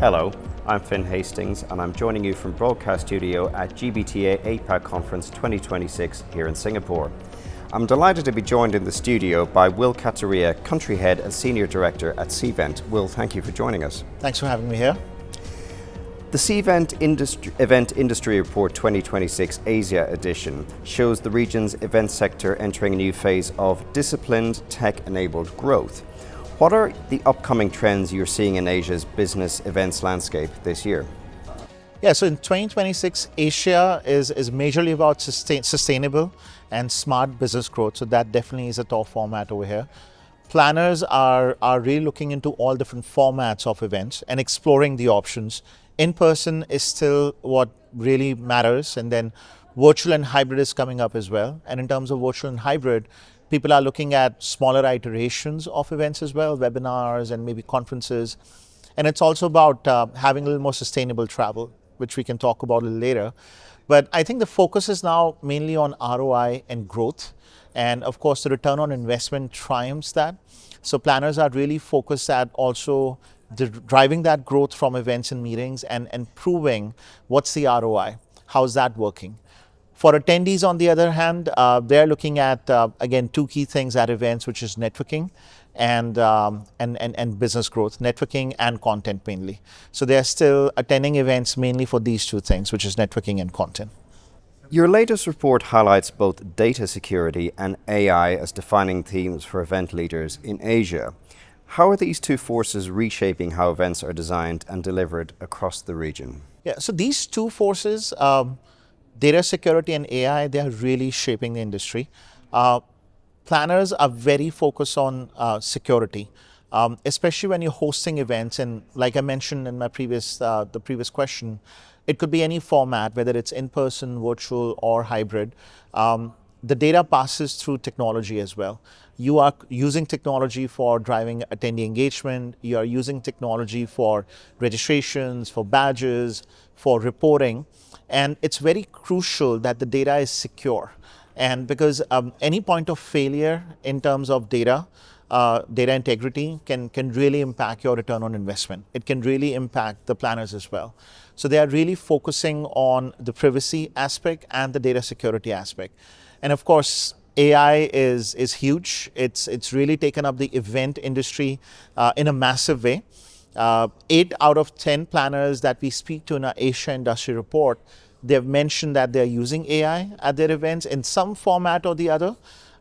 Hello, I'm Finn Hastings and I'm joining you from Broadcast Studio at GBTA APAC Conference 2026 here in Singapore. I'm delighted to be joined in the studio by Will Kataria, Country Head and Senior Director at Cvent. Will, thank you for joining us. Thanks for having me here. The Cvent Event Industry Report 2026 Asia edition shows the region's event sector entering a new phase of disciplined, tech-enabled growth. What are the upcoming trends you're seeing in Asia's business events landscape this year? Yeah, so in 2026, Asia is majorly about sustainable and smart business growth. So that definitely is a top format over here. Planners are really looking into all different formats of events and exploring the options. In person is still what really matters, and then virtual and hybrid is coming up as well. And in terms of virtual and hybrid, people are looking at smaller iterations of events as well, webinars and maybe conferences. And it's also about having a little more sustainable travel, which we can talk about a little later. But I think the focus is now mainly on ROI and growth. And of course, the return on investment triumphs that. So planners are really focused at also driving that growth from events and meetings and proving what's the ROI, how's that working. For attendees, on the other hand, they're looking at, again, two key things at events, which is networking and business growth, networking and content mainly. So they're still attending events mainly for these two things, which is networking and content. Your latest report highlights both data security and AI as defining themes for event leaders in Asia. How are these two forces reshaping how events are designed and delivered across the region? Yeah, so these two forces, data security and AI, they are really shaping the industry. Planners are very focused on security, especially when you're hosting events. And like I mentioned in my the previous question, it could be any format, whether it's in-person, virtual, or hybrid. The data passes through technology as well. You are using technology for driving attendee engagement. You are using technology for registrations, for badges, for reporting. And it's very crucial that the data is secure. And because any point of failure in terms of data integrity can really impact your return on investment. It can really impact the planners as well. So they are really focusing on the privacy aspect and the data security aspect. And of course, AI is huge. It's really taken up the event industry in a massive way. 8 out of 10 planners that we speak to in our Asia Industry Report, they've mentioned that they're using AI at their events in some format or the other.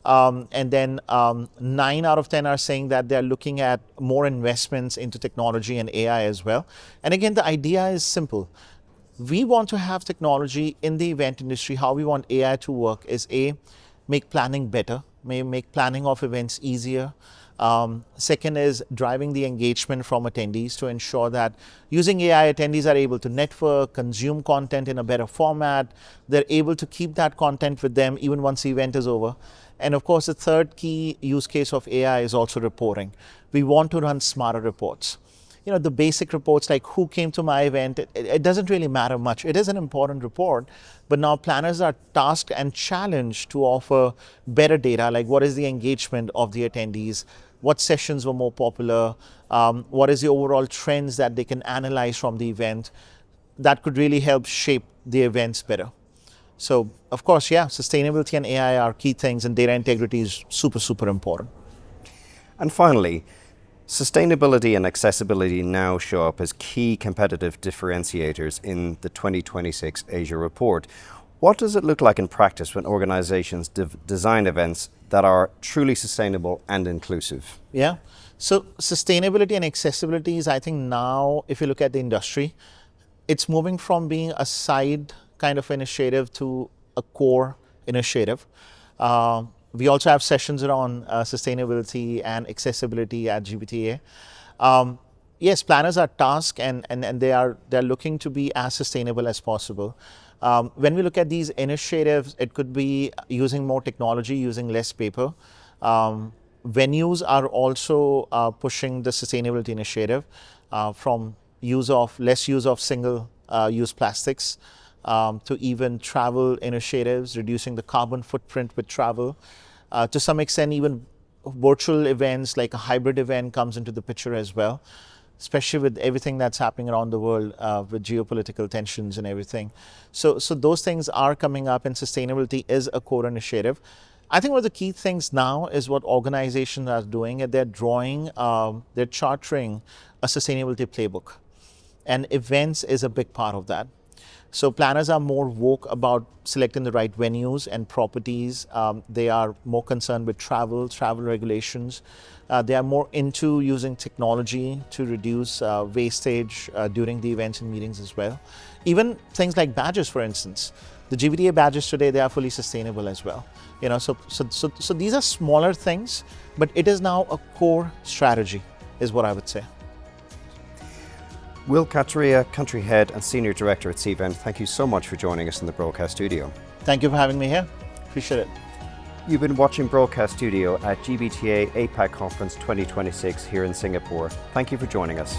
And then 9 out of 10 are saying that they're looking at more investments into technology and AI as well. And again, the idea is simple. We want to have technology in the event industry. How we want AI to work is make planning better, make planning of events easier. Second is driving the engagement from attendees to ensure that using AI, attendees are able to network, consume content in a better format. They're able to keep that content with them even once the event is over. And of course, the third key use case of AI is also reporting. We want to run smarter reports. You know, the basic reports like who came to my event, it doesn't really matter much. It is an important report, but now planners are tasked and challenged to offer better data, like what is the engagement of the attendees, what sessions were more popular, what is the overall trends that they can analyze from the event that could really help shape the events better. So, of course, yeah, sustainability and AI are key things, and data integrity is super, super important. And finally, sustainability and accessibility now show up as key competitive differentiators in the 2026 Asia Report. What does it look like in practice when organizations design events that are truly sustainable and inclusive? Yeah, so sustainability and accessibility is, I think now, if you look at the industry, it's moving from being a side kind of initiative to a core initiative. We also have sessions around sustainability and accessibility at GBTA. Yes, planners are tasked and they're looking to be as sustainable as possible. When we look at these initiatives, it could be using more technology, using less paper. Venues are also pushing the sustainability initiative from less use of single-use plastics to even travel initiatives, reducing the carbon footprint with travel. To some extent, even virtual events like a hybrid event comes into the picture as well. especially with everything that's happening around the world with geopolitical tensions and everything. So those things are coming up, and sustainability is a core initiative. I think one of the key things now is what organizations are doing, and they're drawing, they're chartering a sustainability playbook. And events is a big part of that. So planners are more woke about selecting the right venues and properties. They are more concerned with travel regulations. They are more into using technology to reduce wastage during the events and meetings as well. Even things like badges, for instance. The GBTA badges today, they are fully sustainable as well. So these are smaller things, but it is now a core strategy, is what I would say. Will Kataria, Country Head and Senior Director at Cvent, thank you so much for joining us in the broadcast studio. Thank you for having me here. Appreciate it. You've been watching Broadcast Studio at GBTA APAC Conference 2026 here in Singapore. Thank you for joining us.